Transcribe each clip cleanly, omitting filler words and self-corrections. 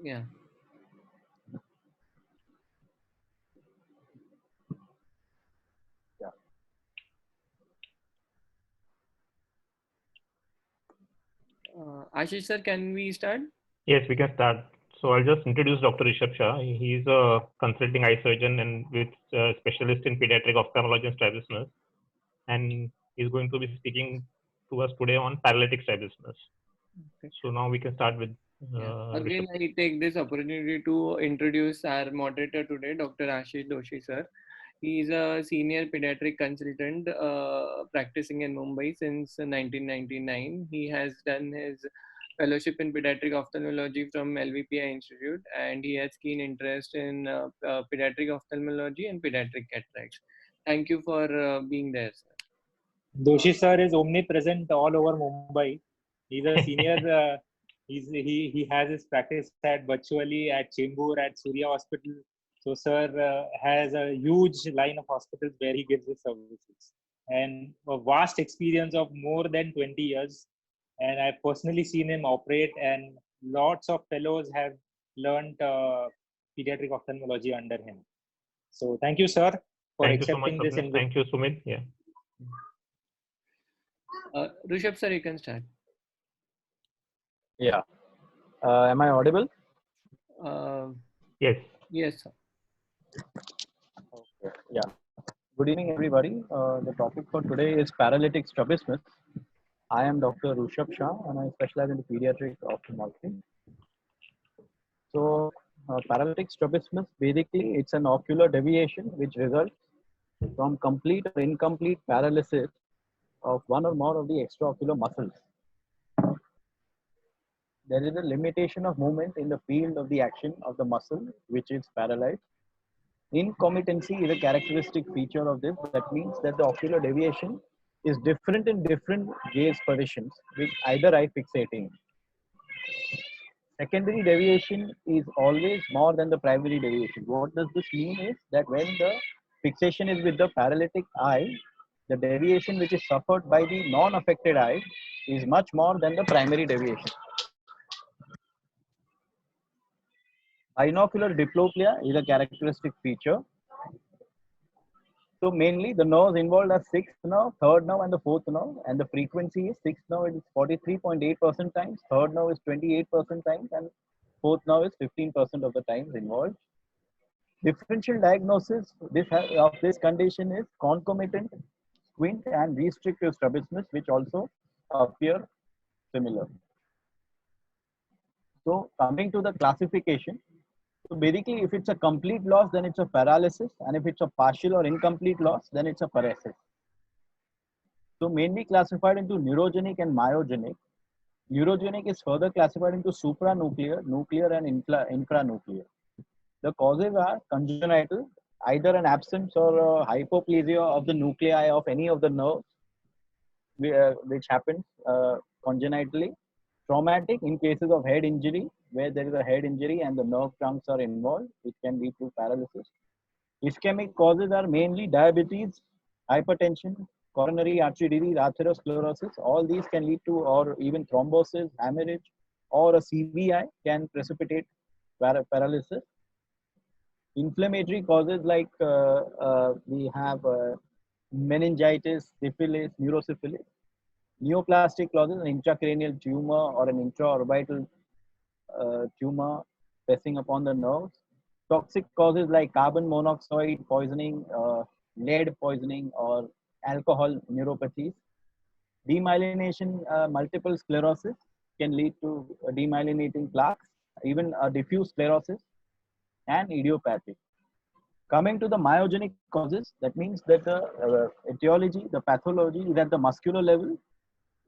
Yeah. Yeah. Ashish sir, can we start? Yes, we can start. So I'll just introduce Dr. Rishabh Shah. He's a consulting eye surgeon and with specialist in pediatric ophthalmology and strabismus, and he's going to be speaking to us today on paralytic strabismus. Okay. So now we can start with Yeah. Rishabh. Again, I take this opportunity to introduce our moderator today, Dr. Ashish Doshi sir. He is a senior pediatric consultant practicing in Mumbai since 1999. He has done his fellowship in pediatric ophthalmology from LVPI Institute, and he has keen interest in pediatric ophthalmology and pediatric cataracts. Thank you for being there, sir. Doshi sir is omnipresent all over Mumbai. He's a senior. He has his practice at virtually at Chembur at Surya Hospital. So sir has a huge line of hospitals where he gives his services and a vast experience of more than 20 years. And I've personally seen him operate, and lots of fellows have learned pediatric ophthalmology under him. So thank you, sir, for Thank you so much, accepting this Swapnil. invitation. Thank you, Sumit. Yeah. Rishabh sir, you can start. Yeah. Am I audible? Uh, Yes. yes, sir. Okay. Yeah. Good evening, everybody. The topic for today is paralytic strabismus. I am Dr. Rushabh Shah, and I specialize in pediatric ophthalmology. So, paralytic strabismus, basically, it's an ocular deviation which results from complete or incomplete paralysis of one or more of the extraocular muscles. There is a limitation of movement in the field of the action of the muscle, which is paralyzed. Incompetency is a characteristic feature of this. That means that the ocular deviation is different in different gaze positions with either eye fixating. Secondary deviation is always more than the primary deviation. What does this mean is that when the fixation is with the paralytic eye, the deviation which is suffered by the non-affected eye is much more than the primary deviation. Binocular diplopia is a characteristic feature. So mainly the nerves involved are sixth nerve, third nerve, and the fourth nerve, and the frequency is sixth nerve is 43.8% times, third nerve is 28% times, and fourth nerve is 15% of the times involved. Differential diagnosis of this condition is concomitant squint and restrictive strabismus, which also appear similar. So coming to the classification, so basically, if it's a complete loss, then it's a paralysis, and if it's a partial or incomplete loss, then it's a paresis. So mainly classified into neurogenic and myogenic. Neurogenic is further classified into supranuclear, nuclear, and infranuclear. The causes are congenital, either an absence or a hypoplasia of the nuclei of any of the nerves, which happens congenitally. Traumatic in cases of head injury, where there is a head injury and the nerve trunks are involved, which can lead to paralysis. Ischemic causes are mainly diabetes, hypertension, coronary artery disease, atherosclerosis. All these can lead to, or even thrombosis, hemorrhage, or a CVI can precipitate paralysis. Inflammatory causes like we have meningitis, syphilis, neurosyphilis. Neoplastic causes an intracranial tumor or an intraorbital tumor pressing upon the nerves. Toxic causes like carbon monoxide poisoning, lead poisoning, or alcohol neuropathies. Demyelination, multiple sclerosis can lead to demyelinating plaques, even diffuse sclerosis, and idiopathic. Coming to the myogenic causes, that means that the etiology, the pathology is at the muscular level.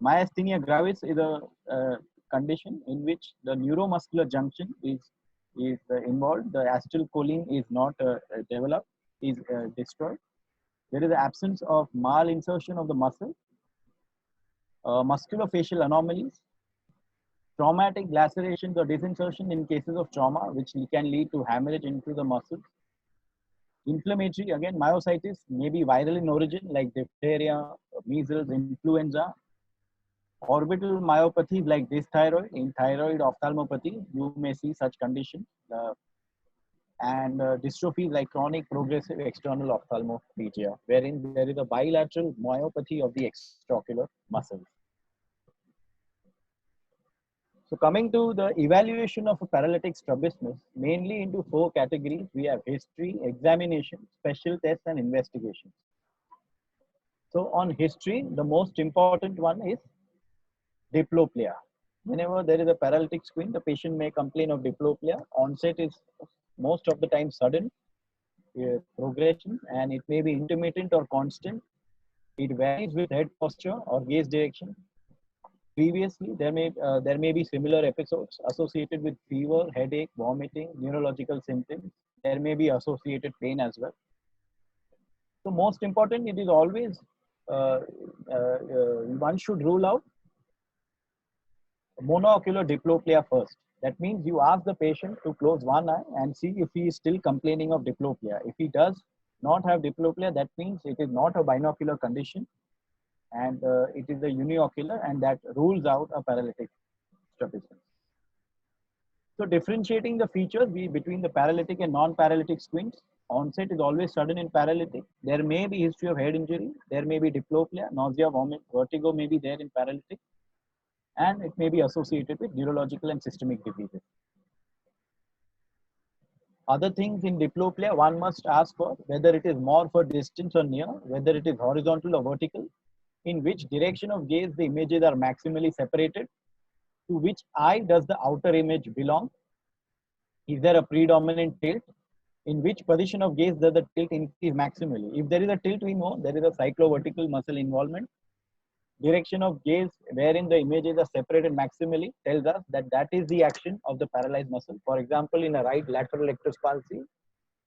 Myasthenia gravis is a condition in which the neuromuscular junction is involved. The acetylcholine is not developed, is destroyed. There is the absence of malinsertion of the muscle, musculofacial anomalies, traumatic lacerations or disinsertion in cases of trauma, which can lead to hemorrhage into the muscles. Inflammatory, again, myositis may be viral in origin, like diphtheria, measles, influenza. Orbital myopathy like dysthyroid, in thyroid ophthalmopathy, you may see such conditions. And dystrophy like chronic progressive external ophthalmoplegia, wherein there is a bilateral myopathy of the extraocular muscles. So coming to the evaluation of a paralytic strabismus, mainly into 4 categories, we have history, examination, special tests, and investigations. So on history, the most important one is diplopia. Whenever there is a paralytic squint, the patient may complain of diplopia. Onset is most of the time sudden progression, and it may be intermittent or constant. It varies with head posture or gaze direction. Previously, there may be similar episodes associated with fever, headache, vomiting, neurological symptoms. There may be associated pain as well. So most important, it is always one should rule out monocular diplopia first. That means you ask the patient to close one eye and see if he is still complaining of diplopia. If he does not have diplopia, that means it is not a binocular condition, and it is a uniocular, and that rules out a paralytic strabismus. So differentiating the features between the paralytic and non-paralytic squints, onset is always sudden in paralytic. There may be history of head injury, there may be diplopia, nausea, vomit, vertigo may be there in paralytic, and it may be associated with neurological and systemic diseases. Other things in diplopia, one must ask for whether it is more for distance or near, whether it is horizontal or vertical, in which direction of gaze the images are maximally separated, to which eye does the outer image belong, is there a predominant tilt, in which position of gaze does the tilt increase maximally. If there is a tilt, we know there is a cyclovertical muscle involvement. Direction of gaze wherein the images are separated maximally tells us that that is the action of the paralyzed muscle. For example, in a right lateral rectus palsy,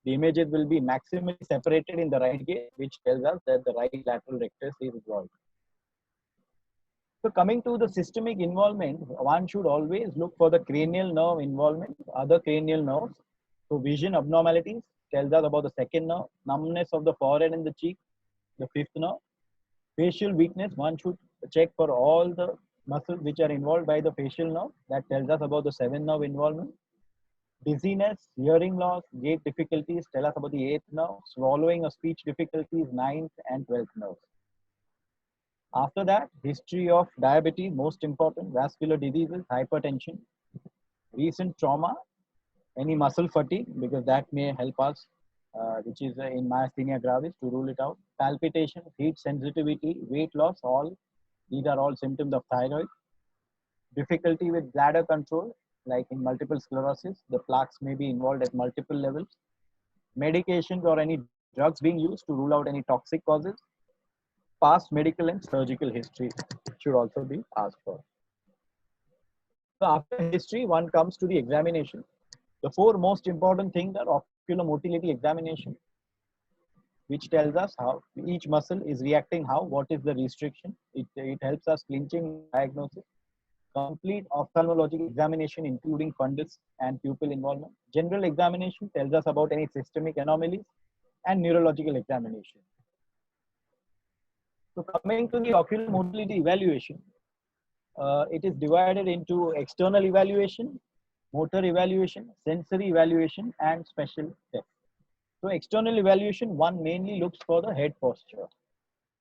the images will be maximally separated in the right gaze, which tells us that the right lateral rectus is involved. So coming to the systemic involvement, one should always look for the cranial nerve involvement, other cranial nerves. So vision abnormalities tells us about the second nerve, numbness of the forehead and the cheek, the fifth nerve. Facial weakness, one should check for all the muscles which are involved by the facial nerve. That tells us about the seventh nerve involvement. Dizziness, hearing loss, gait difficulties tell us about the eighth nerve. Swallowing or speech difficulties, ninth and 12th nerves. After that, history of diabetes, most important, vascular diseases, hypertension, recent trauma, any muscle fatigue, because that may help us, which is in myasthenia gravis, to rule it out. Palpitation, heat sensitivity, weight loss, these are all symptoms of thyroid. Difficulty with bladder control, like in multiple sclerosis, the plaques may be involved at multiple levels. Medications or any drugs being used to rule out any toxic causes. Past medical and surgical history should also be asked for. So after history, one comes to the examination. The 4 most important things are ocular motility examination, which tells us how each muscle is reacting, what is the restriction. It helps us clinching diagnosis. Complete ophthalmologic examination, including fundus and pupil involvement. General examination tells us about any systemic anomalies, and neurological examination. So coming to the ocular motility evaluation, it is divided into external evaluation, motor evaluation, sensory evaluation, and special tests. So external evaluation, one mainly looks for the head posture.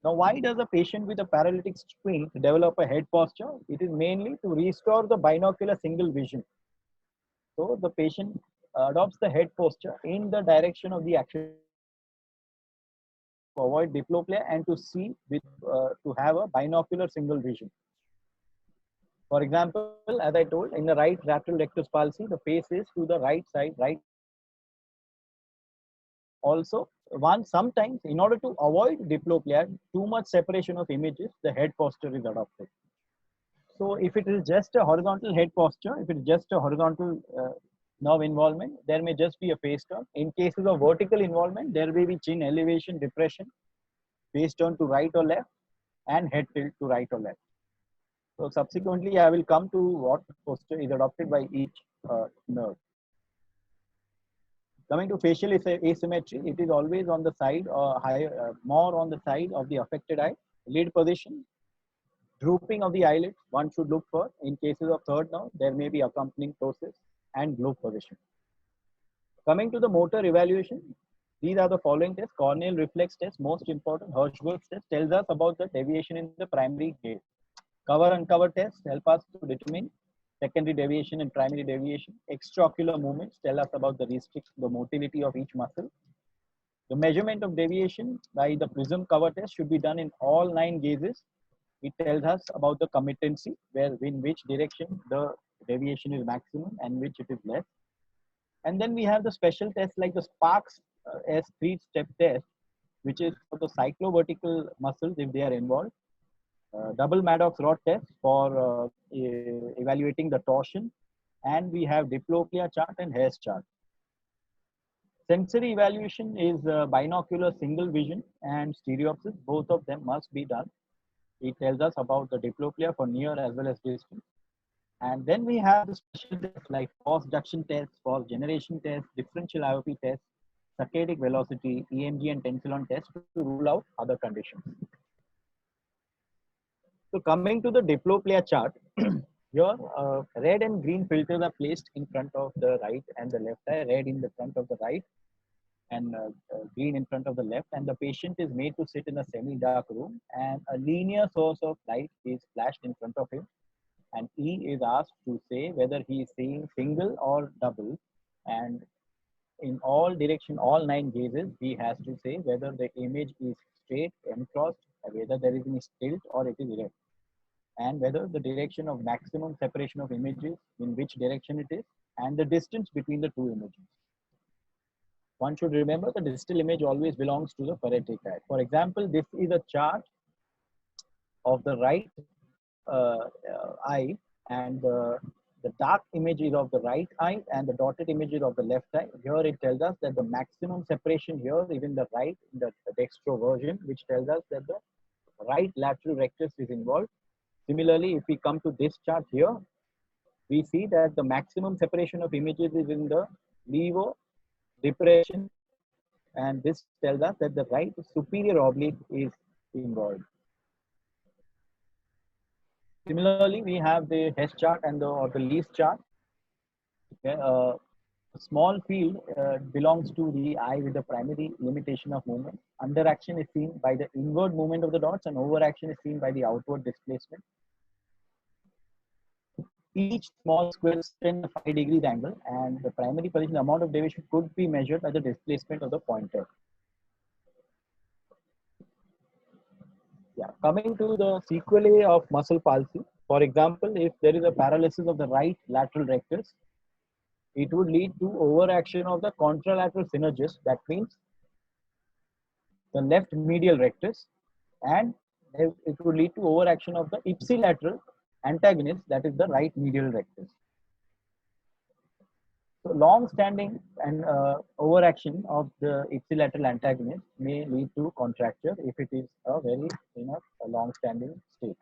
Now, why does a patient with a paralytic squint develop a head posture? It is mainly to restore the binocular single vision. So the patient adopts the head posture in the direction of the action to avoid diplopia and to see with to have a binocular single vision. For example, as I told, in the right lateral rectus palsy, the face is to the right side, right. Also, sometimes in order to avoid diplopia, too much separation of images, the head posture is adopted. So if it is just a horizontal head posture, if it is just a horizontal nerve involvement, there may just be a face turn. In cases of vertical involvement, there may be chin elevation, depression, face turn to right or left, and head tilt to right or left. So subsequently, I will come to what posture is adopted by each nerve. Coming to facial asymmetry, it is always on the side or more on the side of the affected eye. Lid position, Drooping of the eyelids, one should look for. In cases of third nerve, there may be accompanying ptosis and globe position. Coming to the motor evaluation, these are the following tests. Corneal reflex test, most important. Hirschberg's test tells us about the deviation in the primary gaze. Cover uncover test help us to determine secondary deviation and primary deviation. Extraocular movements tell us about the motility of each muscle. The measurement of deviation by the prism cover test should be done in all 9 gazes. It tells us about the committancy, where in which direction the deviation is maximum and which it is less. And then we have the special tests like the Sparks S3 step test, which is for the cyclovertical muscles if they are involved. Double Maddox rod test for evaluating the torsion. And we have diplopia chart and Hairs chart. Sensory evaluation is binocular single vision and stereopsis. Both of them must be done. It tells us about the diplopia for near as well as distant. And then we have the special tests like force reduction tests, force generation tests, differential IOP tests, saccadic velocity, EMG and tensilon tests to rule out other conditions. So coming to the diplopia chart, here red and green filters are placed in front of the right and the left eye, red in the front of the right and green in front of the left, and the patient is made to sit in a semi-dark room and a linear source of light is flashed in front of him, and he is asked to say whether he is seeing single or double, and in all direction, all 9 gazes, he has to say whether the image is straight, uncrossed, whether there is any tilt or it is erect, and whether the direction of maximum separation of images, in which direction it is, and the distance between the 2 images. One should remember the distal image always belongs to the phoretic eye. For example, this is a chart of the right eye, and the dark image is of the right eye and the dotted image is of the left eye. Here it tells us that the maximum separation here is in the right, in the dextroversion, which tells us that the right lateral rectus is involved. Similarly, if we come to this chart here, we see that the maximum separation of images is in the levo depression, and this tells us that the right superior oblique is involved. Similarly, we have the Hess chart and the Lee's chart. Okay, a small field belongs to the eye with the primary limitation of movement. Underaction is seen by the inward movement of the dots and overaction is seen by the outward displacement. Each small square is in a 5 degrees angle, and the primary position, the amount of deviation could be measured by the displacement of the pointer. Yeah, coming to the sequelae of muscle palsy. For example, if there is a paralysis of the right lateral rectus, it would lead to overaction of the contralateral synergist. That means the left medial rectus, and it would lead to overaction of the ipsilateral antagonist, that is the right medial rectus. So long-standing and overaction of the ipsilateral antagonist may lead to contracture if it is a very a long-standing state.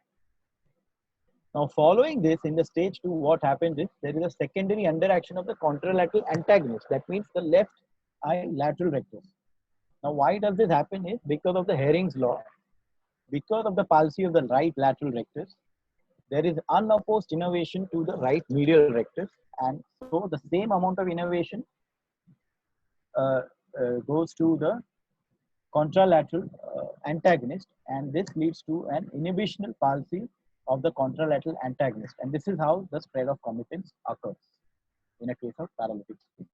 Now, following this, in the stage 2, what happens is there is a secondary underaction of the contralateral antagonist. That means the left eye lateral rectus. Now, why does this happen is because of the Hering's law. Because of the palsy of the right lateral rectus, there is unopposed innervation to the right medial rectus, and so the same amount of innervation goes to the contralateral antagonist, and this leads to an inhibitional palsy of the contralateral antagonist, and this is how the spread of committance occurs in a case of paralytic state.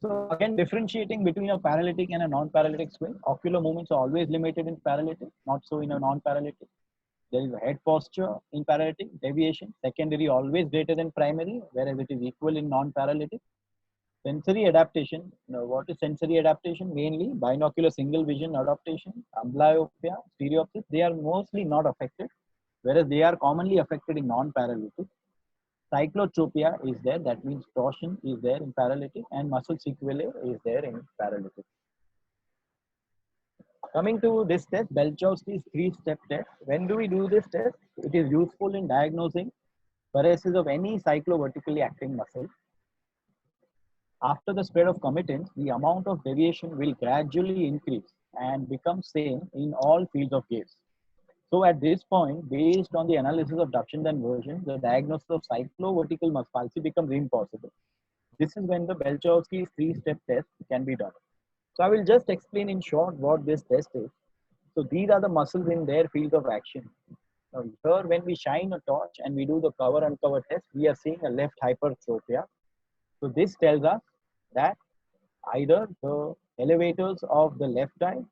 So again, differentiating between a paralytic and a non-paralytic swing, ocular movements are always limited in paralytic, not so in a non-paralytic. There is a head posture in paralytic, deviation, secondary always greater than primary, whereas it is equal in non-paralytic. Sensory adaptation. Now, what is sensory adaptation? Mainly binocular single vision adaptation, amblyopia, stereopsis. They are mostly not affected, whereas they are commonly affected in non-paralytic. Cyclotropia is there, that means torsion is there in paralytic, and muscle sequelae is there in paralytic. Coming to this test, Belchowski's 3-step test. When do we do this test? It is useful in diagnosing paresis of any cyclovertically acting muscle. After the spread of committance, the amount of deviation will gradually increase and become same in all fields of gaze. So at this point, based on the analysis of Dachshund and version, the diagnosis of cyclovertical muscle palsy becomes impossible. This is when the Belchowski's three-step test can be done. So I will just explain in short what this test is. So these are the muscles in their field of action. Now here, when we shine a torch and we do the cover uncover test, we are seeing a left hypertrophy. So this tells us that either the elevators of the left eye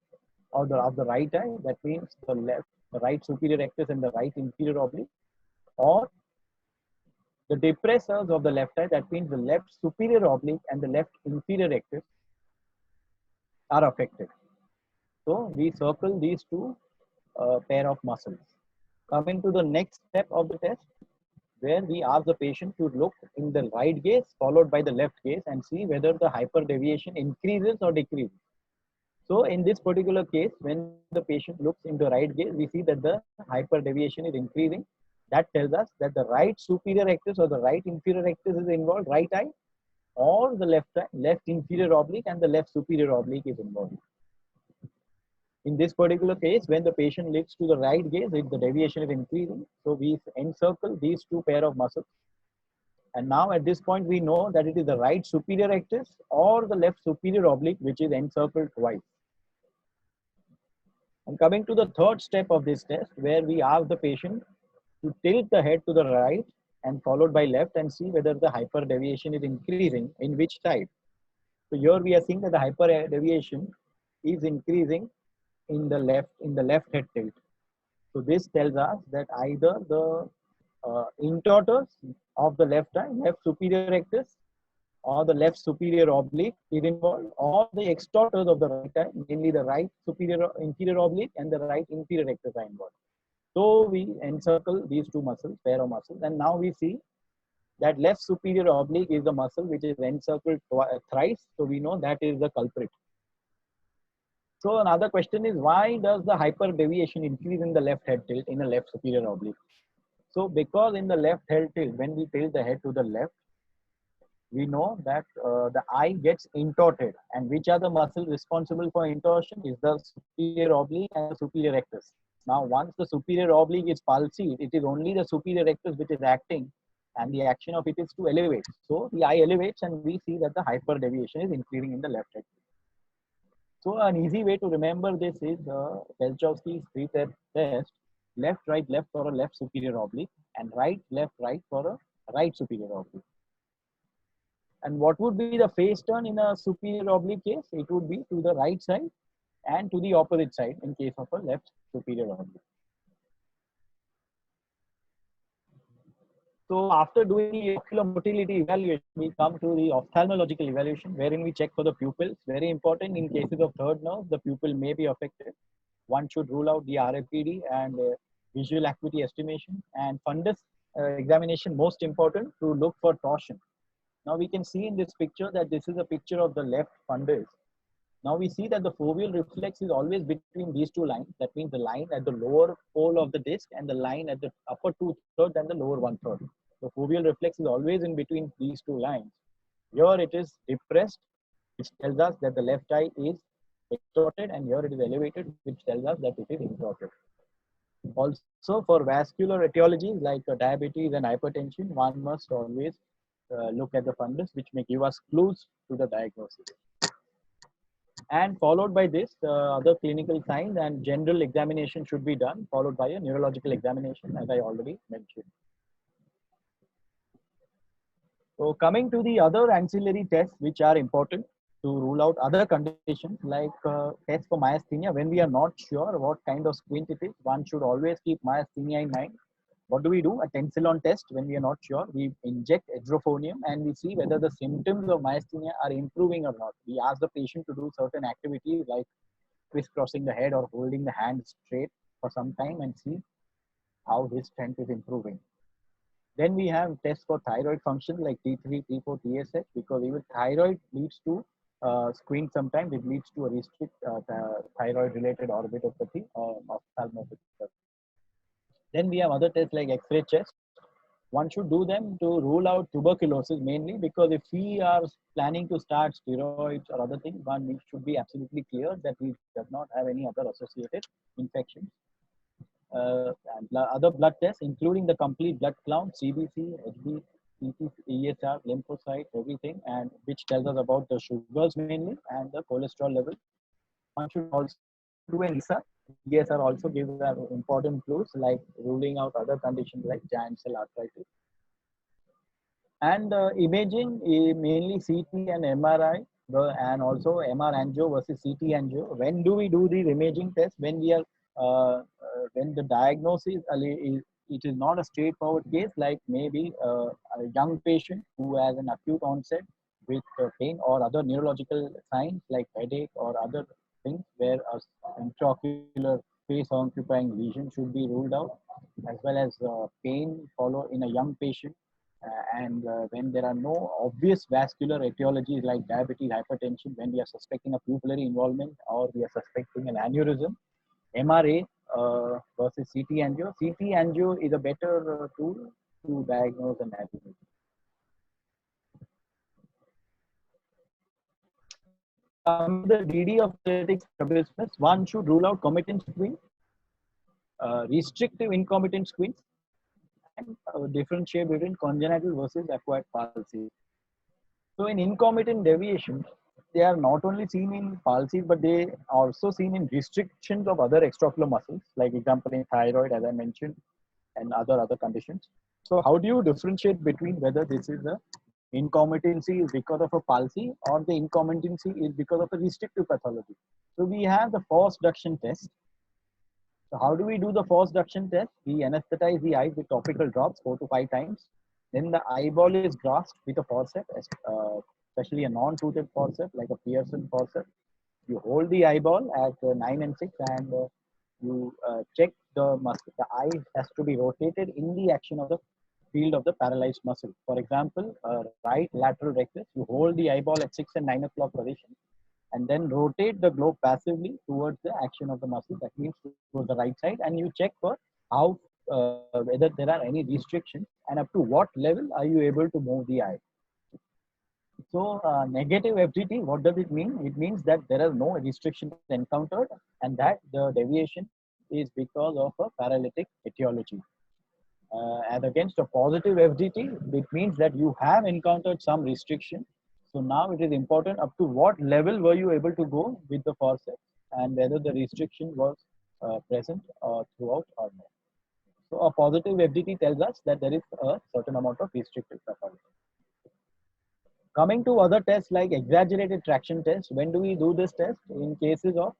or of the right eye, that means the right superior rectus and the right inferior oblique, or the depressors of the left eye, that means the left superior oblique and the left inferior rectus are affected. So we circle these two pair of muscles. Coming to the next step of the test, where we ask the patient to look in the right gaze followed by the left gaze and see whether the hyperdeviation increases or decreases. So in this particular case, when the patient looks into right gaze, we see that the hyperdeviation is increasing. That tells us that the right superior rectus or the right inferior rectus is involved, right eye, or the left inferior oblique and the left superior oblique is involved. In this particular case, when the patient looks to the right gaze, the deviation is increasing. So we encircle these two pair of muscles. And now at this point, we know that it is the right superior rectus or the left superior oblique, which is encircled twice. And coming to the third step of this test, where we ask the patient to tilt the head to the right and followed by left and see whether the hyperdeviation is increasing in which side. So here we are seeing that the hyperdeviation is increasing in the left head tilt. So this tells us that either the intorters of the left eye, left superior rectus, or the left superior oblique is involved, or the extorters of the right eye, mainly the right superior inferior oblique and the right inferior rectus are involved. So we encircle these two muscles, pair of muscles, and now we see that left superior oblique is the muscle which is encircled thrice. So we know that is the culprit. So another question is, why does the hyperdeviation increase in the left head tilt in a left superior oblique? So because in the left head tilt, when we tilt the head to the left, we know that the eye gets intorted, and which are the muscles responsible for intorsion is the superior oblique and the superior rectus. Now once the superior oblique is palsied, it is only the superior rectus which is acting, and the action of it is to elevate. So the eye elevates and we see that the hyperdeviation is increasing in the left head. So an easy way to remember this is the Belchowski's three-step test: left, right, left for a left superior oblique, and right, left, right for a right superior oblique. And what would be the phase turn in a superior oblique case? It would be to the right side and to the opposite side in case of a left superior oblique. So after doing the ocular motility evaluation, we come to the ophthalmological evaluation, wherein we check for the pupils. Very important, in cases of third nerve, the pupil may be affected. One should rule out the RAPD and visual acuity estimation, and fundus examination, most important, to look for torsion. Now we can see in this picture that this is a picture of the left fundus. Now we see that the foveal reflex is always between these two lines. That means the line at the lower pole of the disc and the line at the upper 2/3 and the lower 1/3. The foveal reflex is always in between these two lines. Here it is depressed, which tells us that the left eye is extorted, and here it is elevated, which tells us that it is intorted. Also, for vascular etiologies like diabetes and hypertension, one must always look at the fundus, which may give us clues to the diagnosis. And followed by this, other clinical signs and general examination should be done, followed by a neurological examination, as I already mentioned. So coming to the other ancillary tests which are important to rule out other conditions, like tests for myasthenia. When we are not sure what kind of squint it is, one should always keep myasthenia in mind. What do? A tensilon test. When we are not sure, we inject edrophonium and we see whether the symptoms of myasthenia are improving or not. We ask the patient to do certain activities like crisscrossing the head or holding the hand straight for some time and see how his strength is improving. Then we have tests for thyroid function like T3, T4, TSH, because even thyroid leads to squint sometimes. It leads to a restrict thyroid-related orbitopathy or ophthalmopathy. Then we have other tests like X-ray chest. One should do them to rule out tuberculosis mainly, because if we are planning to start steroids or other things, one should be absolutely clear that he does not have any other associated infections. and other blood tests, including the complete blood count, CBC, HB, CT, ESR, lymphocyte, everything, and which tells us about the sugars mainly and the cholesterol level. One should also do an ESR. ESR also gives important clues like ruling out other conditions like giant cell arthritis. And imaging, mainly CT and MRI, and also MR angio versus CT angio. When do we do these imaging tests? When we are when the diagnosis it is not a straightforward case, like maybe a young patient who has an acute onset with pain or other neurological signs like headache or other things, where a intraocular face occupying lesion should be ruled out, as well as pain follow in a young patient. And when there are no obvious vascular etiologies like diabetes, hypertension, when we are suspecting a pupillary involvement or we are suspecting an aneurysm, MRA versus CT angio. CT angio is a better tool to diagnose an aneurysm. Coming to the DD of paralytic strabismus, one should rule out committant squint, restrictive incomitant squints, and differentiate between congenital versus acquired palsy. So in incomitant deviations, they are not only seen in palsies, but they are also seen in restrictions of other extraocular muscles, like example in thyroid, as I mentioned, and other conditions. So how do you differentiate between whether this is a incompetency is because of a palsy or the incompetency is because of a restrictive pathology? So we have the force duction test. So how do we do the force duction test? We anesthetize the eye with topical drops 4 to 5 times. Then the eyeball is grasped with a forceps, especially a non-toothed forceps like a Pearson forceps. You hold the eyeball at 9 and 6 and you check the muscle. The eye has to be rotated in the action of the field of the paralyzed muscle. For example, right lateral rectus, you hold the eyeball at 6 and 9 o'clock position and then rotate the globe passively towards the action of the muscle. That means towards the right side, and you check for how whether there are any restrictions and up to what level are you able to move the eye. So negative FDT, what does it mean? It means that there are no restrictions encountered and that the deviation is because of a paralytic etiology. And against a positive FDT, it means that you have encountered some restriction. So now it is important up to what level were you able to go with the forceps and whether the restriction was present throughout or not. So a positive FDT tells us that there is a certain amount of restrictive pathology. Coming to other tests like exaggerated traction test, when do we do this test? In cases of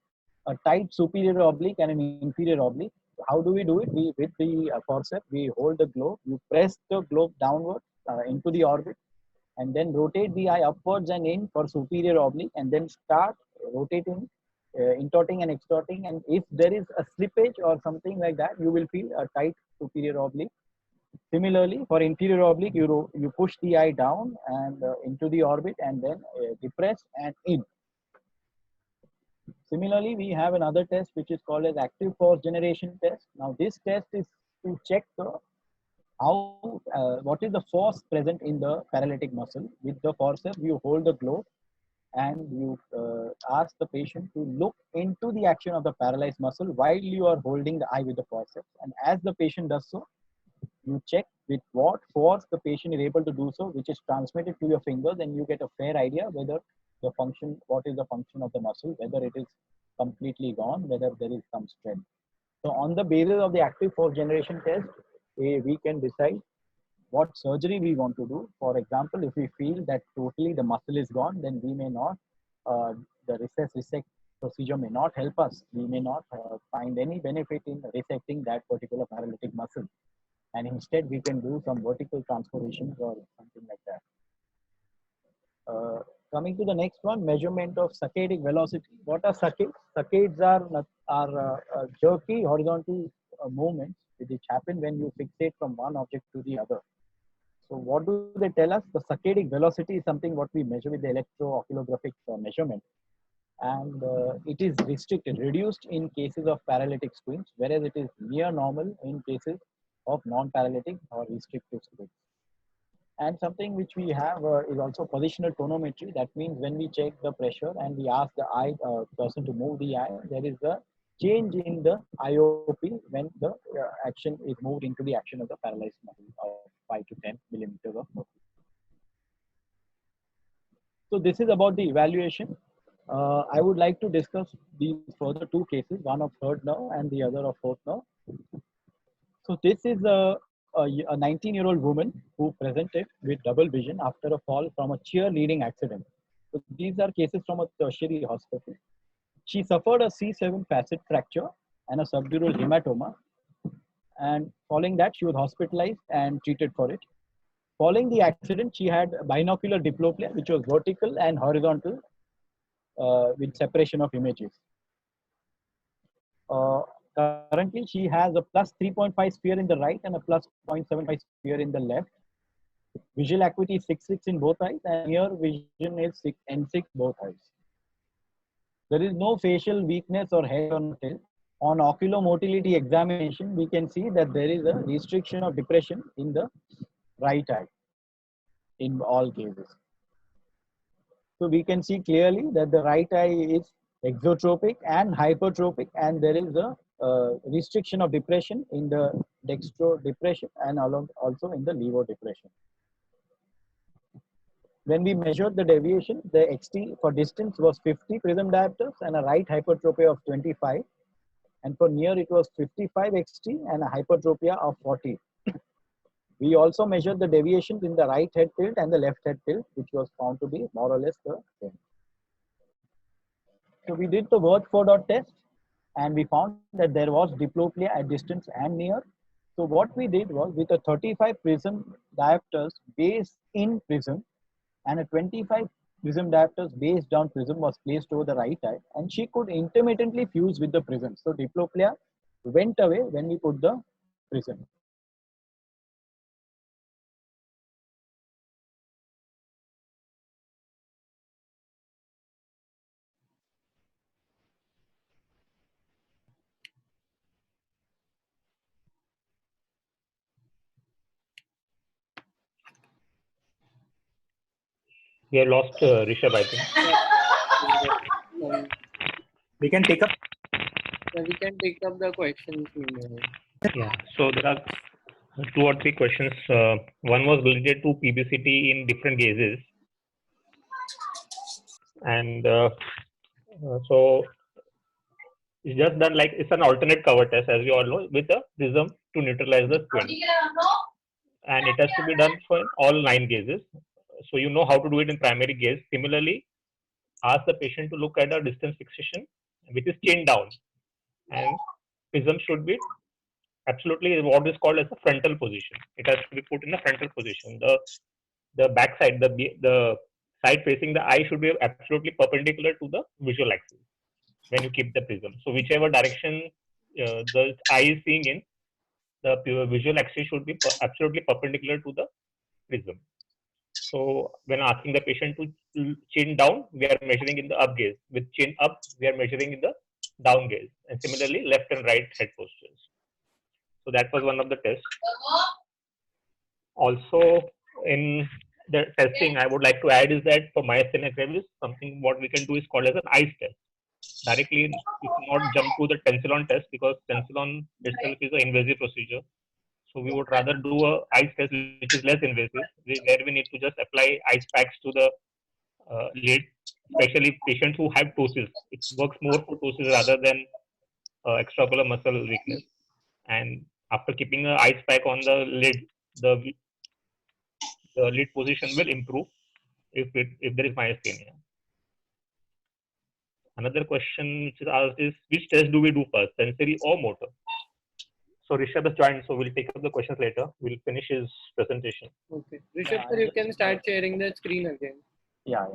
a tight superior oblique and an inferior oblique. How do we do it? We, with the forceps, we hold the globe, you press the globe downward into the orbit and then rotate the eye upwards and in for superior oblique and then start rotating, intorting and extorting. And if there is a slippage or something like that, you will feel a tight superior oblique. Similarly, for inferior oblique, you push the eye down and into the orbit and then depress and in. Similarly, we have another test which is called as active force generation test. Now, this test is to check the what is the force present in the paralytic muscle. With the forceps, you hold the globe and you ask the patient to look into the action of the paralyzed muscle while you are holding the eye with the forceps. And as the patient does so, you check with what force the patient is able to do so, which is transmitted to your fingers, and you get a fair idea whether the function, what is the function of the muscle, whether it is completely gone, whether there is some strength. So on the basis of the active force generation test, we can decide what surgery we want to do. For example, if we feel that totally the muscle is gone, then we may not, the resect procedure may not help us. We may not find any benefit in resecting that particular paralytic muscle. And instead, we can do some vertical transformations or something like that. Coming to the next one, measurement of saccadic velocity. What are saccades? Saccades are jerky horizontal movements which happen when you fixate from one object to the other. So what do they tell us? The saccadic velocity is something what we measure with the electrooculographic measurement. And it is restricted, reduced in cases of paralytic squints, whereas it is near normal in cases of non-paralytic or restrictive squints. And something which we have is also positional tonometry. That means when we check the pressure and we ask the eye person to move the eye, there is a change in the IOP when the action is moved into the action of the paralyzed muscle of 5 to 10 millimeters of mercury. So this is about the evaluation. I would like to discuss these further two cases, one of third nerve and the other of fourth nerve. So this is a 19-year-old woman who presented with double vision after a fall from a cheerleading accident. So these are cases from a tertiary hospital. She suffered a C7 facet fracture and a subdural hematoma. And following that, she was hospitalized and treated for it. Following the accident, she had binocular diplopia, which was vertical and horizontal with separation of images. Currently, she has a plus 3.5 sphere in the right and a plus 0.75 sphere in the left. Visual acuity is 6.6 in both eyes, and near vision is 6 N6 both eyes. There is no facial weakness or head or tail. On oculomotility examination, we can see that there is a restriction of depression in the right eye in all cases. So we can see clearly that the right eye is exotropic and hypertropic, and there is a restriction of depression in the dextro depression and also in the levo depression. When we measured the deviation, the XT for distance was 50 prism diopters and a right hypertropia of 25. And for near, it was 55 XT and a hypertropia of 40. We also measured the deviations in the right head tilt and the left head tilt, which was found to be more or less the same. So we did the Wirth 4-dot test, and we found that there was diplopia at distance and near. So what we did was, with a 35 prism diopters base in prism and a 25 prism diopters base down prism was placed over the right eye, and she could intermittently fuse with the prism. So diplopia went away when we put the prism. We have lost Rishabh, I think. We can take up. We can take up the questions. Yeah. So there are 2 or 3 questions. One was related to PBCT in different gazes, and so it's just done like it's an alternate cover test, as you all know, with a prism to neutralize the squint, and it has to be done for all 9 gazes. So you know how to do it in primary gaze. Similarly, ask the patient to look at a distance fixation, which is chin down, and prism should be absolutely what is called as a frontal position. It has to be put in a frontal position. The back side, the side facing the eye should be absolutely perpendicular to the visual axis when you keep the prism. So whichever direction the eye is seeing in, the visual axis should be absolutely perpendicular to the prism. So when asking the patient to chin down, we are measuring in the up gaze. With chin up, we are measuring in the down gaze. And similarly, left and right head postures. So that was one of the tests. Also, in the testing, I would like to add is that for myasthenia gravis, something what we can do is called as an ICE test. Directly, you cannot jump to the tensilon test because tensilon itself is an invasive procedure. So we would rather do a ICE test which is less invasive, where we need to just apply ice packs to the lid, especially patients who have ptosis. It works more for ptosis rather than extraocular muscle weakness. And after keeping an ice pack on the lid, the lid position will improve if there is myasthenia. Another question which is asked is, which test do we do first, sensory or motor? So Rishabh has joined, so we'll take up the questions later. We'll finish his presentation. Okay. Rishabh, sir, you can start sharing the screen again. Yeah.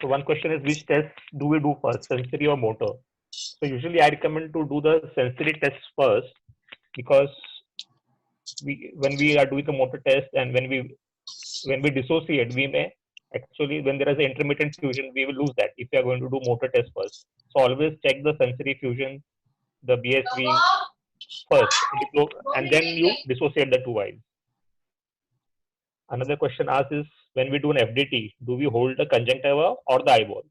So one question is, which test do we do first, sensory or motor? So usually I recommend to do the sensory test first, because when we are doing the motor test and when we dissociate, we may actually, when there is an intermittent fusion, we will lose that if we are going to do motor test first. So always check the sensory fusion, the BSV first, and then you dissociate the 2 eyes. Another question asked is, when we do an FDT, do we hold the conjunctiva or the eyeball?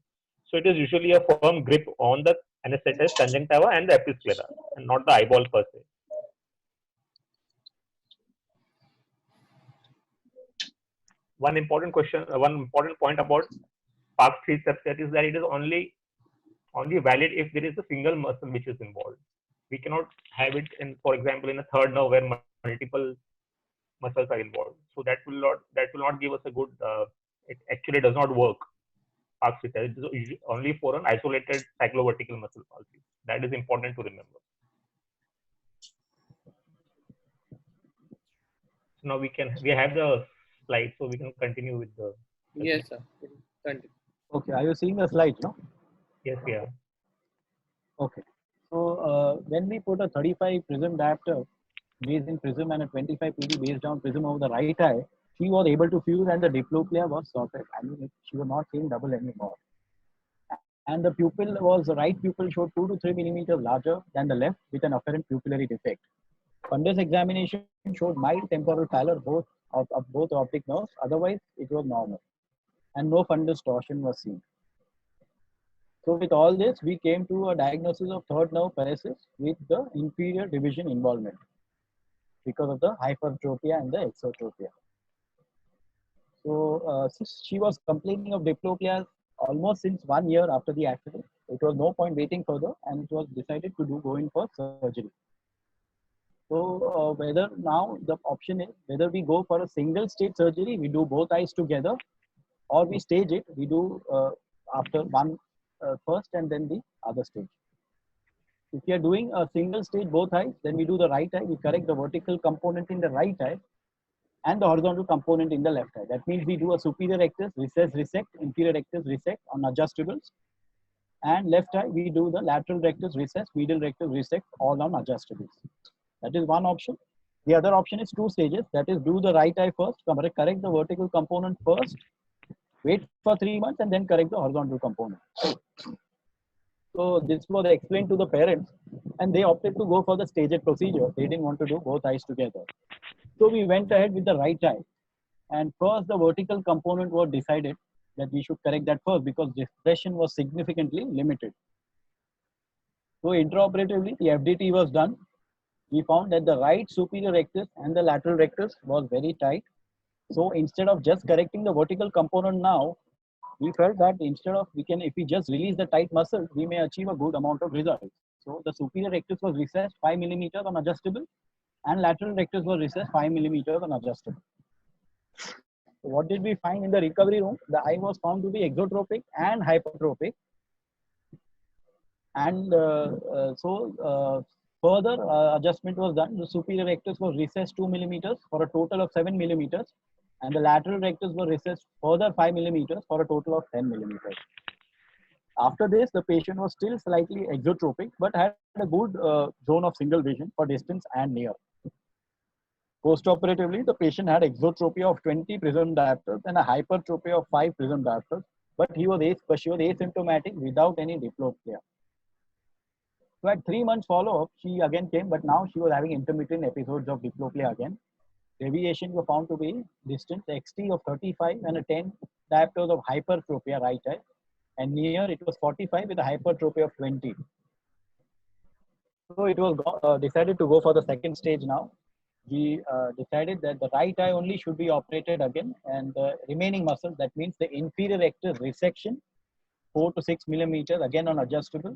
So it is usually a firm grip on the anesthetized conjunctiva and the episclera, and not the eyeball per se. One important point about Parkes 3 subset is that it is only valid if there is a single muscle which is involved. We cannot have it in, for example, in a third nerve where multiple muscles are involved. So that will not give us a good. It actually does not work. Parkes 3 it is only for an isolated cyclovertical muscle palsy. That is important to remember. So now we have the slide, so we can continue with the. Yes, sir. Continue. Okay, are you seeing the slide? No. Yes, we are. Okay. So when we put a 35 prism diopter based in prism and a 25 PD based down prism over the right eye, she was able to fuse and the diplopia was sorted. I mean, she was not seeing double anymore. And the pupil was, the right pupil showed 2 to 3 millimeters larger than the left with an apparent pupillary defect. Fundus examination showed mild temporal pallor of both optic nerves. Otherwise, it was normal. And no fundus torsion was seen. So with all this, we came to a diagnosis of third nerve paresis with the inferior division involvement because of the hypertropia and the exotropia. So since she was complaining of diplopia almost since 1 year after the accident, it was no point waiting further, and it was decided to go in for surgery. So whether now the option is whether we go for a single stage surgery, we do both eyes together, or we stage it, we do after one first and then the other stage. If we are doing a single stage both eyes, then we do the right eye, we correct the vertical component in the right eye and the horizontal component in the left eye. That means we do a superior rectus, recess, resect, inferior rectus, resect on adjustables. And left eye, we do the lateral rectus, recess, medial rectus, resect, all on adjustables. That is one option. The other option is 2 stages. That is, do the right eye first, correct the vertical component first, wait for 3 months, and then correct the horizontal component. So this was explained to the parents, and they opted to go for the staged procedure. They didn't want to do both eyes together. So we went ahead with the right eye. And first, the vertical component was decided that we should correct that first because depression was significantly limited. So intraoperatively, the FDT was done. We found that the right superior rectus and the lateral rectus was very tight. So instead of just correcting the vertical component now, we felt that instead of if we just release the tight muscle, we may achieve a good amount of results. So the superior rectus was recessed 5 millimeters on adjustable, and lateral rectus was recessed 5 millimeters on adjustable. So what did we find in the recovery room? The eye was found to be exotropic and hypertropic. And further adjustment was done. The superior rectus was recessed 2 millimeters for a total of 7 millimeters. And the lateral rectus was recessed further 5 millimeters for a total of 10 millimeters. After this, the patient was still slightly exotropic, but had a good zone of single vision for distance and near. Postoperatively, the patient had exotropia of 20 prism diopters and a hypertropia of 5 prism diopters, but she was asymptomatic without any diplopia. So at 3 months follow-up, she again came, but now she was having intermittent episodes of diplopia again. Deviation were found to be distance XT of 35 and a 10 diopters of hypertropia right eye, and near it was 45 with a hypertropia of 20. So it was decided to go for the second stage now. We decided that the right eye only should be operated again, and the remaining muscles, that means the inferior rectus resection 4 to 6 millimeters again on adjustable,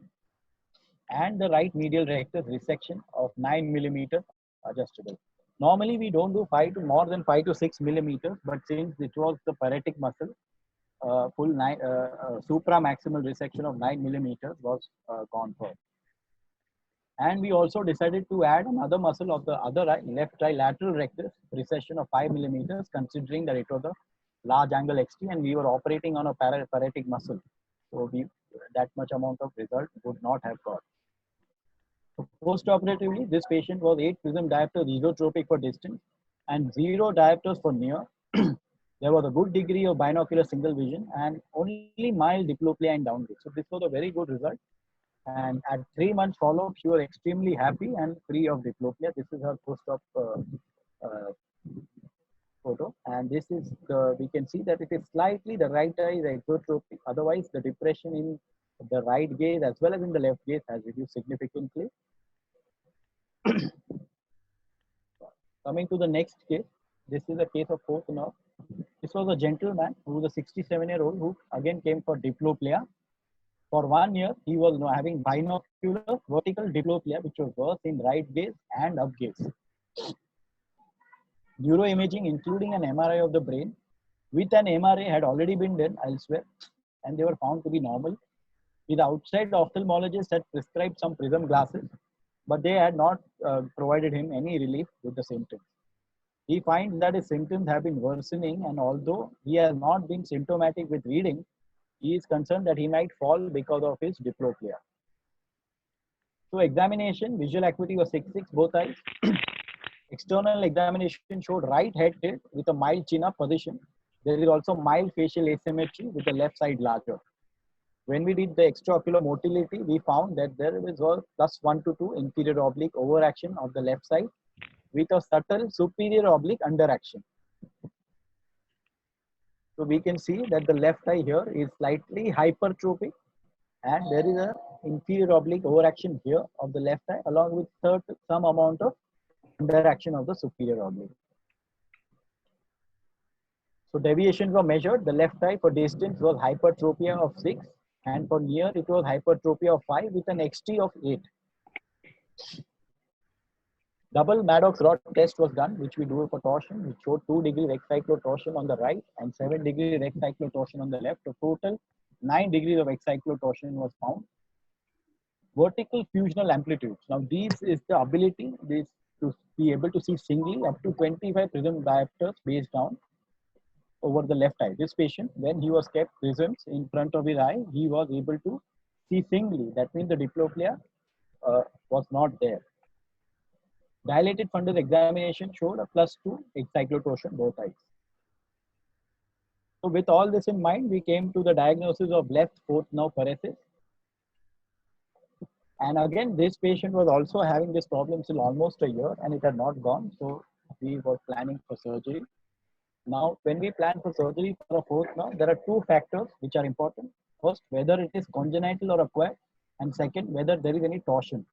and the right medial rectus resection of 9 millimeters adjustable. Normally we don't do more than 5 to 6 millimeters, but since it was the paretic muscle, full supramaximal resection of 9 millimeters was gone for. And we also decided to add another muscle of the other eye, left eye lateral rectus, recession of 5 millimeters, considering that it was a large angle XT and we were operating on a paretic muscle. So that much amount of result would not have got. So post-operatively, this patient was 8 prism diopters esotropic for distance and 0 diopters for near. There was a good degree of binocular single vision and only mild diplopia and downgrade. So this was a very good result. And at 3 months follow-up, she was extremely happy and free of diplopia. This is her post-op photo, and this is the, we can see that it is slightly, the right eye is exotropic, otherwise the depression in the right gaze as well as in the left gaze has reduced significantly. Coming to the next case, this is a case of fourth nerve. This was a gentleman who was a 67-year-old who again came for diplopia. For 1 year, he was having binocular vertical diplopia, which was worse in right gaze and up gaze. Neuroimaging, including an MRI of the brain, with an MRA had already been done elsewhere, and they were found to be normal. The outside ophthalmologist had prescribed some prism glasses, but they had not provided him any relief with the symptoms. He finds that his symptoms have been worsening, and although he has not been symptomatic with reading, he is concerned that he might fall because of his diplopia. So examination, visual acuity was 6/6, both eyes. External examination showed right head tilt with a mild chin-up position. There is also mild facial asymmetry with the left side larger. When we did the extraocular motility, we found that there was a +1 to 2 inferior oblique overaction of the left side with a subtle superior oblique underaction. So we can see that the left eye here is slightly hypertropic, and there is a inferior oblique overaction here of the left eye along with some amount of underaction of the superior oblique. So deviations were measured. The left eye for distance was hypertropia of 6, and for near it was hypertropia of 5 with an XT of 8. Double Maddox rod test was done, which we do for torsion, which showed 2 degree Rex cyclotorsion on the right and 7 degree Rex cyclotorsion on the left. So total 9 degrees of Rex cyclotorsion was found. Vertical fusional amplitudes. Now this is the ability to be able to see singly up to 25 prism diopters based down over the left eye. This patient, when he was kept prisms in front of his eye, he was able to see singly. That means the diplopia was not there. Dilated fundus examination showed a +2 cyclotorsion both eyes. So with all this in mind, we came to the diagnosis of left fourth nerve paresis. And again, this patient was also having this problem till almost a year, and it had not gone. So we were planning for surgery. Now, when we plan for surgery for a fourth nerve, there are 2 factors which are important. First, whether it is congenital or acquired, and second, whether there is any torsion.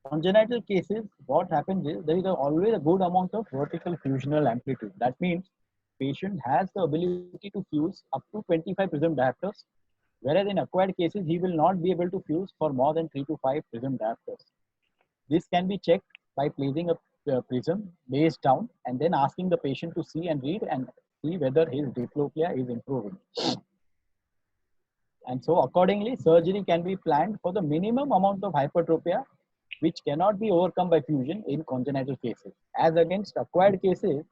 Congenital cases, what happens is there is always a good amount of vertical fusional amplitude. That means patient has the ability to fuse up to 25 prism diopters, whereas in acquired cases, he will not be able to fuse for more than 3 to 5 prism diopters. This can be checked by placing a prism base down and then asking the patient to see and read and see whether his diplopia is improving. And so accordingly, surgery can be planned for the minimum amount of hypertropia which cannot be overcome by fusion in congenital cases. As against acquired cases,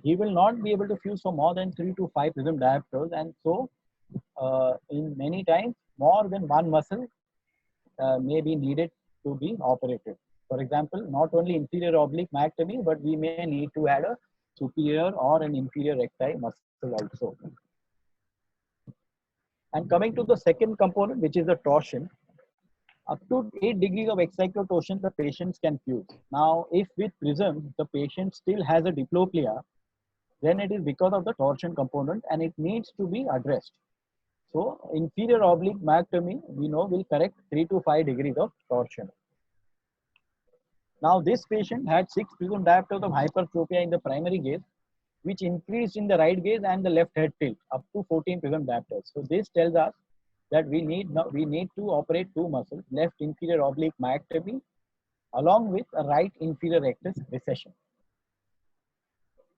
he will not be able to fuse for more than 3 to 5 prism diopters, and so in many times more than one muscle may be needed to be operated. For example, not only inferior oblique myectomy, but we may need to add a superior or an inferior recti muscle also. And coming to the second component, which is the torsion, up to 8 degrees of excyclotorsion, the patients can fuse. Now, if with prism, the patient still has a diplopia, then it is because of the torsion component and it needs to be addressed. So, inferior oblique myectomy, we know, will correct 3 to 5 degrees of torsion. Now, this patient had 6 prism diopters of hypertropia in the primary gaze, which increased in the right gaze and the left head tilt up to 14 prism diopters. So, this tells us that we need to operate 2 muscles, left inferior oblique myectomy, along with a right inferior rectus recession.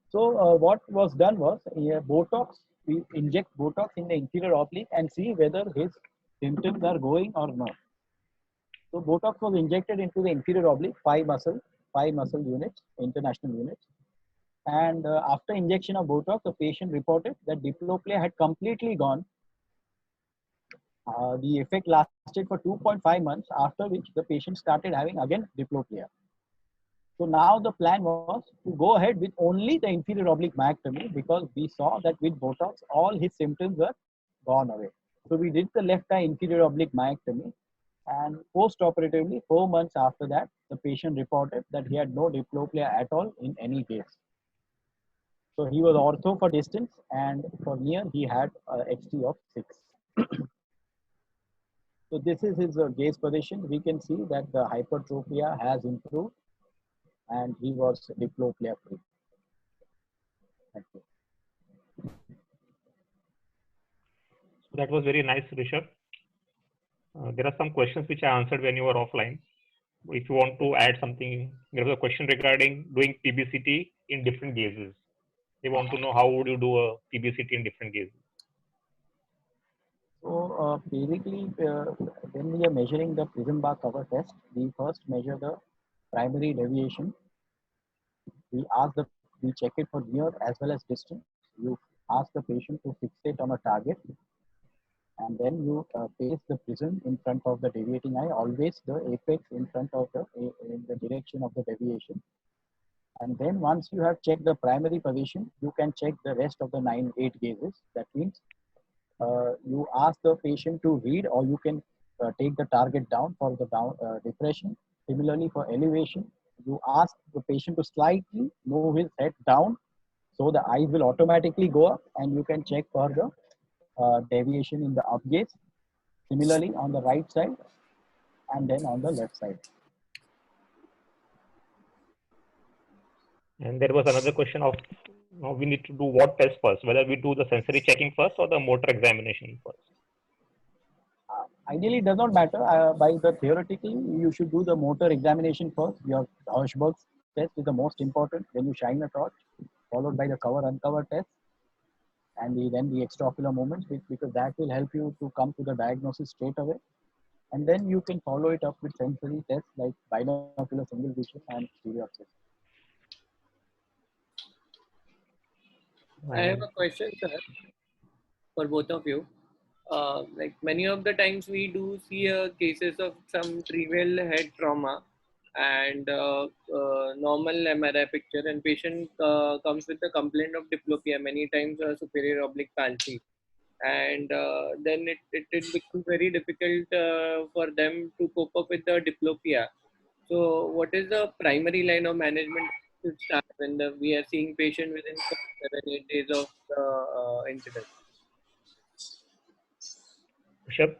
So, what was done was Botox. We inject Botox in the inferior oblique and see whether his symptoms are going or not. So Botox was injected into the inferior oblique, 5 muscle units, international units. And after injection of Botox, the patient reported that diplopia had completely gone. The effect lasted for 2.5 months, after which the patient started having again diplopia. So now the plan was to go ahead with only the inferior oblique myectomy, because we saw that with Botox, all his symptoms were gone away. So we did the left eye inferior oblique myectomy, and post-operatively, 4 months after that, the patient reported that he had no diplopia at all in any case. So he was ortho for distance, and for near he had XT of 6. So this is his gaze position. We can see that the hypertropia has improved, and he was diplopia free. Thank you. So that was very nice, Rishabh. There are some questions which I answered when you were offline. If you want to add something, there was a question regarding doing PBCT in different gazes. They want to know how would you do a PBCT in different gazes. So basically, when we are measuring the prism bar cover test, we first measure the primary deviation. We check it for near as well as distance. You ask the patient to fixate on a target, and then you place the prism in front of the deviating eye, always the apex in front of in the direction of the deviation. And then once you have checked the primary position, you can check the rest of the 8 gazes. That means you ask the patient to read, or you can take the target down for the depression. Similarly, for elevation, you ask the patient to slightly move his head down, so the eyes will automatically go up, and you can check for the deviation in the up gaze. Similarly, on the right side, and then on the left side. And there was another question of we need to do what test first, whether we do the sensory checking first or the motor examination first. Ideally, it does not matter. By the theoretically, you should do the motor examination first. Your Hirschberg's test is the most important when you shine a torch, followed by the cover-uncover test, and then the extraocular movements, because that will help you to come to the diagnosis straight away. And then you can follow it up with sensory tests like binocular single vision and stereopsis. I have a question, sir, for both of you. Like many of the times we do see cases of some trivial head trauma and normal MRI picture, and patient comes with a complaint of diplopia, many times superior oblique palsy, and then it becomes very difficult for them to cope up with the diplopia. So what is the primary line of management to start when we are seeing patient within 7-8 days of the incident? Rishabh?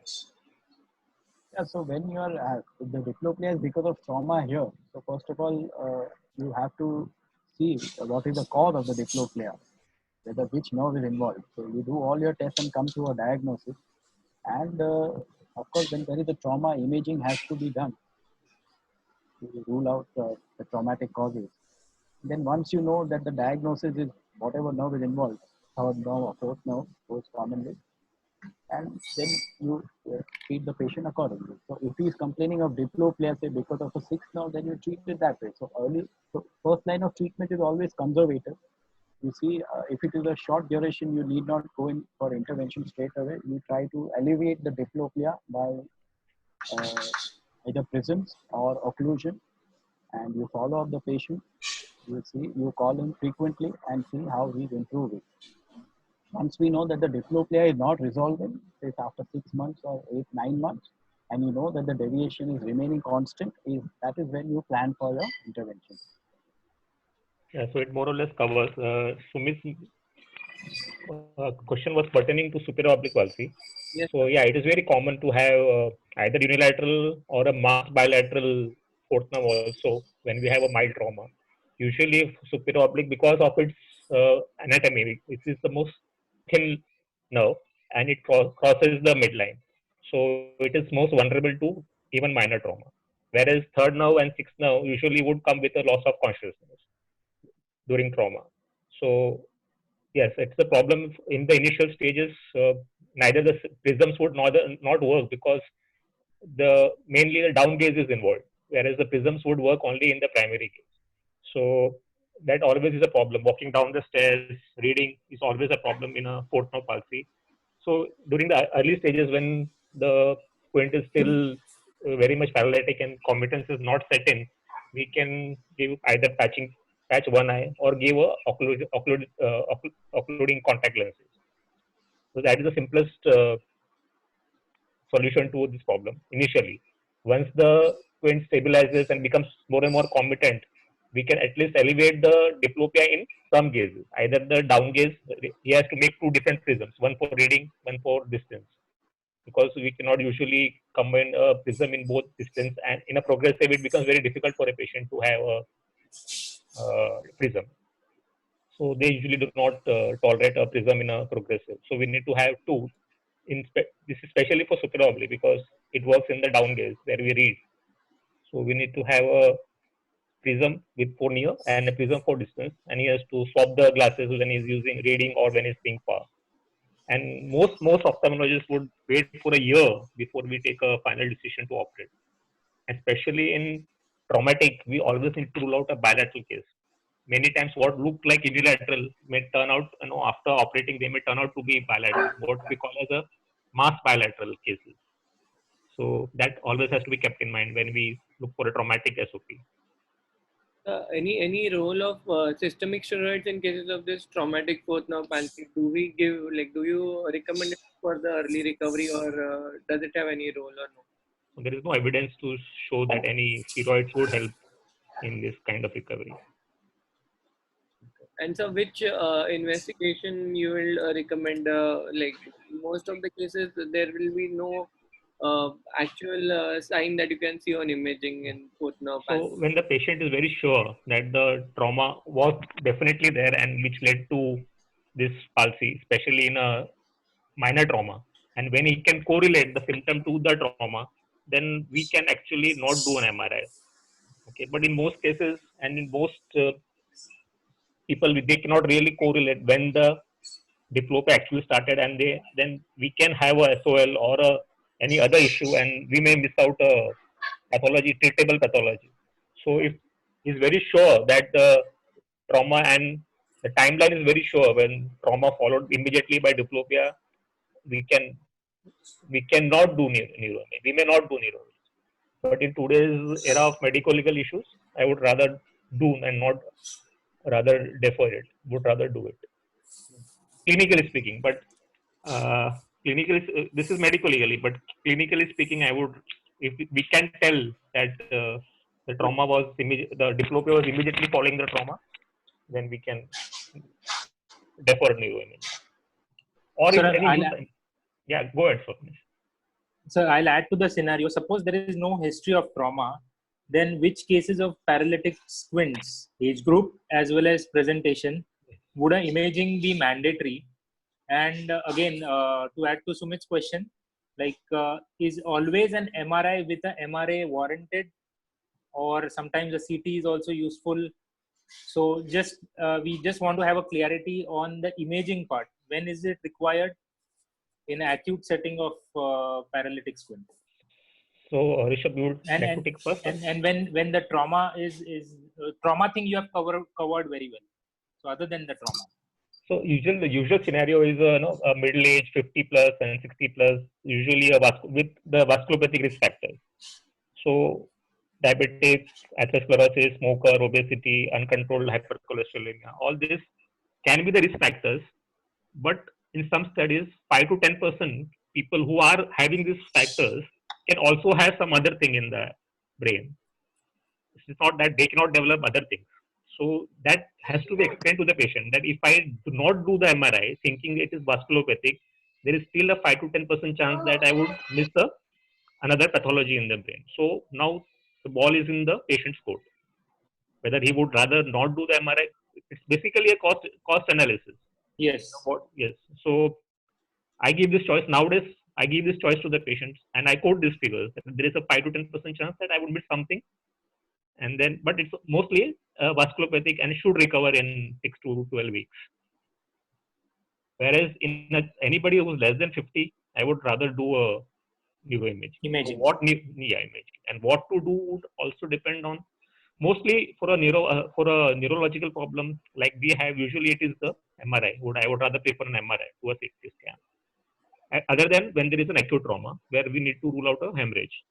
Yeah, so when you are the diplopia is because of trauma here. So first of all, you have to see what is the cause of the diplopia, whether which nerve is involved. So you do all your tests and come to a diagnosis. And of course, when there is a trauma, imaging has to be done to rule out the traumatic causes. Then once you know that the diagnosis is whatever nerve is involved, third nerve or fourth nerve, most commonly, and then you treat the patient accordingly. So if he is complaining of diplopia, say because of a sixth nerve, then you treat it that way. So first line of treatment is always conservative. You see, if it is a short duration, you need not go in for intervention straight away. You try to alleviate the diplopia by either prisms or occlusion, and you follow up the patient. You call him frequently and see how he's improving. Once we know that the diplopia is not resolving, say after 6 months or 8-9 months, and you know that the deviation is remaining constant, that is when you plan for your intervention. Yeah, so it more or less covers. Sumit's question was pertaining to superior oblique palsy. Yes. So yeah, it is very common to have either unilateral or a masked bilateral fourth nerve also when we have a mild trauma. Usually superior oblique, because of its anatomy, it is the most thin nerve and it crosses the midline. So it is most vulnerable to even minor trauma. Whereas third nerve and sixth nerve usually would come with a loss of consciousness during trauma. So yes, it's the problem in the initial stages. Neither the prisms would not work because mainly the down gaze is involved, whereas the prisms would work only in the primary gaze. So that always is a problem. Walking down the stairs, reading is always a problem in a fourth nerve palsy. So during the early stages when the squint is still very much paralytic and competence is not set in, we can give either patch one eye or give a occluding contact lenses. So that is the simplest solution to this problem initially. Once the squint stabilizes and becomes more and more competent, we can at least elevate the diplopia in some gazes. Either the down gaze, he has to make two different prisms, one for reading, one for distance, because we cannot usually combine a prism in both distance, and in a progressive it becomes very difficult for a patient to have a prism. So they usually do not tolerate a prism in a progressive. So we need to have two. This is especially for superior oblique because it works in the down gaze where we read. So we need to have a prism with for near and a prism for distance, and he has to swap the glasses when he's using reading or when he's seeing far. And most ophthalmologists would wait for a year before we take a final decision to operate. Especially in traumatic, we always need to rule out a bilateral case. Many times what look like unilateral may turn out, after operating, they may turn out to be bilateral, what we call as a mass bilateral cases. So that always has to be kept in mind when we look for a traumatic SOP. Any role of systemic steroids in cases of this traumatic fourth nerve palsy? Do we give, like, do you recommend it for the early recovery, or does it have any role or no? So there is no evidence to show that any steroids would help in this kind of recovery. And so, which investigation you will recommend? Like, most of the cases, there will be no actual sign that you can see on imaging in fourth nerve palsy. So when the patient is very sure that the trauma was definitely there and which led to this palsy, especially in a minor trauma, and when he can correlate the symptom to the trauma, then we can actually not do an MRI. Okay, but in most cases and in most people, they cannot really correlate when the diplopia actually started, and then we can have a SOL or any other issue, and we may miss out a pathology, treatable pathology. So if he's very sure that the trauma and the timeline is very sure when trauma followed immediately by diplopia, we cannot do neuroimaging. We may not do neuroimaging. But in today's era of medical legal issues, I would rather do and not rather defer it. Would rather do it. Clinically speaking, but clinically, this is medical legally, but clinically speaking, I would, if we can tell that the trauma was the diplopia was immediately following the trauma, then we can defer neuroimaging. Or Sir, if any yeah, go ahead, Swapnish. So I'll add to the scenario. Suppose there is no history of trauma, then which cases of paralytic squints, age group as well as presentation, would an imaging be mandatory? And again, to add to Sumit's question, like is always an MRI with a MRA warranted, or sometimes a CT is also useful? So just we just want to have a clarity on the imaging part. When is it required in an acute setting of paralytic squint? So Rishabh, you would like to take first. And when the trauma is trauma thing you have covered very well. So other than the trauma. So the usual scenario is a middle age 50 plus and 60 plus, usually with the vasculopathic risk factors. So diabetes, atherosclerosis, smoker, obesity, uncontrolled hypercholesterolemia, all this can be the risk factors. But in some studies, 5 to 10% people who are having these factors can also have some other thing in the brain. It's not that they cannot develop other things. So that has to be explained to the patient that if I do not do the MRI thinking it is vasculopathic, there is still a 5 to 10% chance that I would miss another pathology in the brain. So now the ball is in the patient's court. Whether he would rather not do the MRI, it's basically a cost analysis. Yes. Yes. So I give this choice nowadays. I give this choice to the patients, and I quote these figures. There is a 5 to 10% chance that I would miss something, and then, but it's mostly vasculopathic and should recover in 6 to 12 weeks. Whereas in anybody who's less than 50, I would rather do a neuroimaging. Imaging. Imaging, and what to do would also depend on. Mostly for a neurological problem like we have, usually it is the MRI. I would rather prefer an MRI to a CT scan. Other than when there is an acute trauma where we need to rule out a hemorrhage.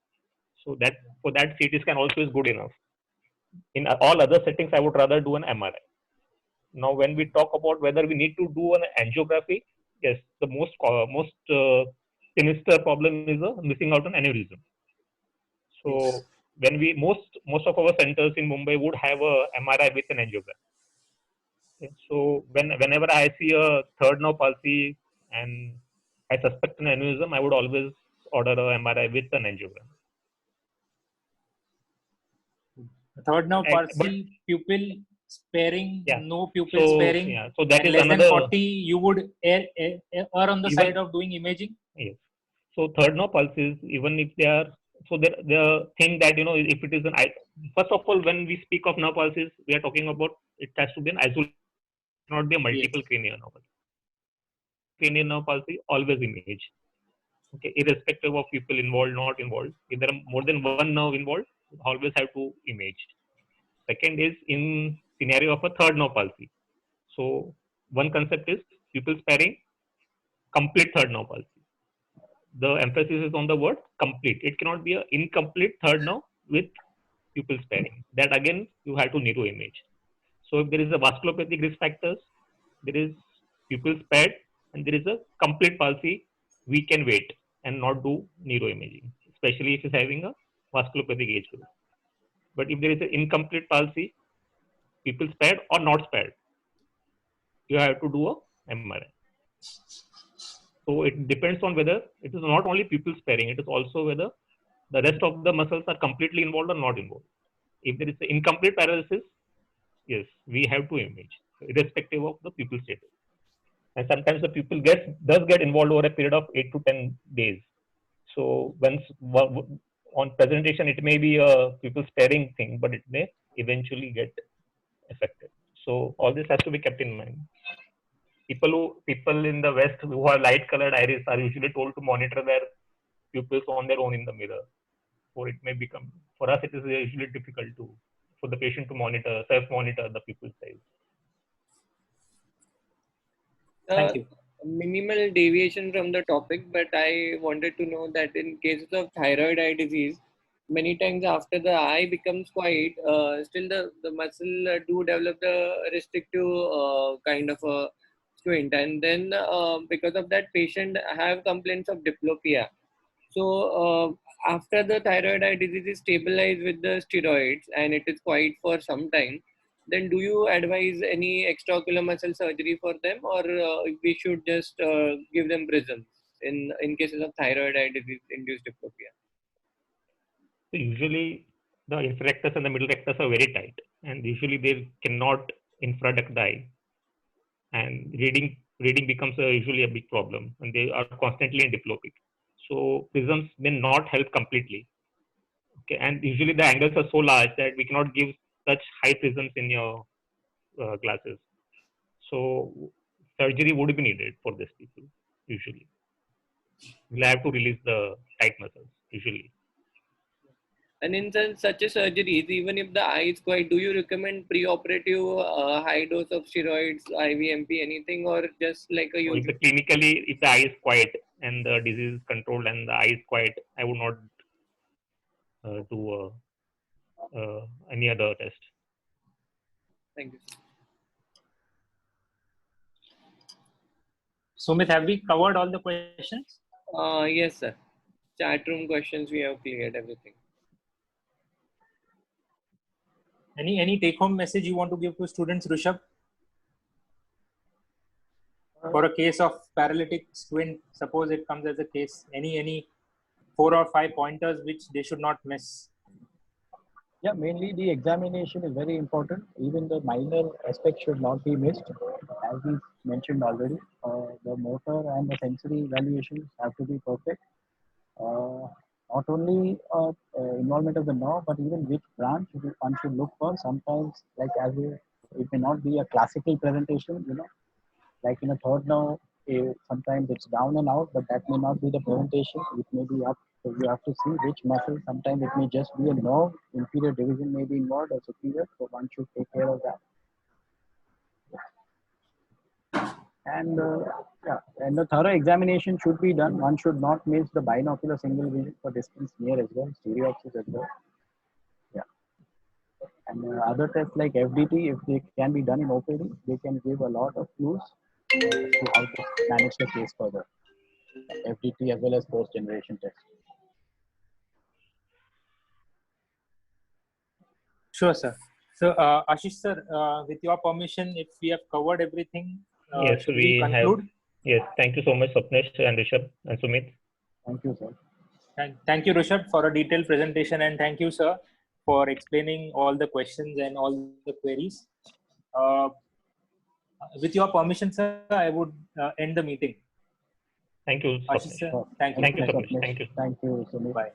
So that for that CT scan also is good enough. In all other settings, I would rather do an MRI. Now, when we talk about whether we need to do an angiography, yes, the most sinister problem is missing out an aneurysm. So when we most of our centers in Mumbai would have a MRI with an angiogram. Okay. So whenever I see a third nerve palsy and I suspect an aneurysm, I would always order a MRI with an angiogram. Third nerve But palsy, pupil sparing, yeah, no pupil sparing, yeah, so that and is less another. than 40, you would err on the Even- side of doing imaging. Yes. So third nerve pulses, even if they are, so the thing that, you know, if it is an, first of all, when we speak of nerve pulses, we are talking about it has to be an isolated, not be a multiple cranial nerve palsy. Cranial nerve palsy, always image. Okay, irrespective of people involved, not involved. If there are more than one nerve involved, always have to image. Second is in scenario of a third nerve palsy. So one concept is pupil sparing, complete third nerve palsy. The emphasis is on the word complete. It cannot be an incomplete third nerve with pupil sparing. That again, you have to neuro image. So if there is a vasculopathic risk factors, there is pupil spared, and there is a complete palsy, we can wait and not do neuro imaging, especially if it's having a vasculopathic age group. But if there is an incomplete palsy, pupil spared or not spared, you have to do a MRI. So it depends on whether it is not only pupil sparing, it is also whether the rest of the muscles are completely involved or not involved. If there is an incomplete paralysis, yes, we have to image, irrespective of the pupil status. And sometimes the pupil does get involved over a period of 8 to 10 days. So once on presentation, it may be a pupil sparing thing, but it may eventually get affected. So all this has to be kept in mind. People in the West who have light colored iris are usually told to monitor their pupils on their own in the mirror. Or it may become, for us, it is usually difficult for the patient to self-monitor the pupil size. Thank you. Minimal deviation from the topic, but I wanted to know that in cases of thyroid eye disease, many times after the eye becomes quiet, still the muscle do develop the restrictive kind of a squint, and then because of that, patient have complaints of diplopia. So after the thyroid eye disease is stabilized with the steroids and it is quiet for some time, then do you advise any extraocular muscle surgery for them, or we should just give them prisms in cases of thyroid eye disease induced diplopia? So usually the infrarectus and the middle rectus are very tight, and usually they cannot infraduct the eye, and reading becomes usually a big problem, and they are constantly in diplopic. So prisms may not help completely. Okay, and usually the angles are so large that we cannot give such high prisms in your glasses. So surgery would be needed for these people usually. We'll have to release the tight muscles usually. And in such a surgeries, even if the eye is quiet, do you recommend pre-operative high dose of steroids, IVMP, anything, or just like a So usual? if the eye is quiet and the disease is controlled and the eye is quiet, I would not do any other test. Thank you. Sumit, have we covered all the questions? Yes, sir. Chat room questions, we have cleared everything. Any take-home message you want to give to students, Rishabh? For a case of paralytic squint, suppose it comes as a case, any 4 or 5 pointers which they should not miss? Yeah, mainly the examination is very important. Even the minor aspects should not be missed. As we mentioned already, the motor and the sensory evaluations have to be perfect. Not only involvement of the nerve, but even which branch one should look for. Sometimes, like it may not be a classical presentation, like in a third nerve, sometimes it's down and out, but that may not be the presentation. It may be up. So you have to see which muscle. Sometimes it may just be a nerve, inferior division may be involved or superior. So one should take care of that. And and the thorough examination should be done. One should not miss the binocular single vision for distance near as well, stereopsis as well. Yeah. And other tests like FDT, if they can be done in OPD, they can give a lot of clues to how to manage the case further. FDT as well as post-generation tests. Sure, sir. So, Ashish sir, with your permission, if we have covered everything, Yes, should we we have. conclude? Yes, thank you so much, Sapnesh and Rishabh and Sumit. Thank you, sir. Thank you, Rishabh, for a detailed presentation, and thank you, sir, for explaining all the questions and all the queries. With your permission, sir, I would end the meeting. Thank you, Ashish Sapnesh. sir, Sure. thank you. Thank you, Thank you, Sapnesh. Thank you. Thank you, Sumit. Bye.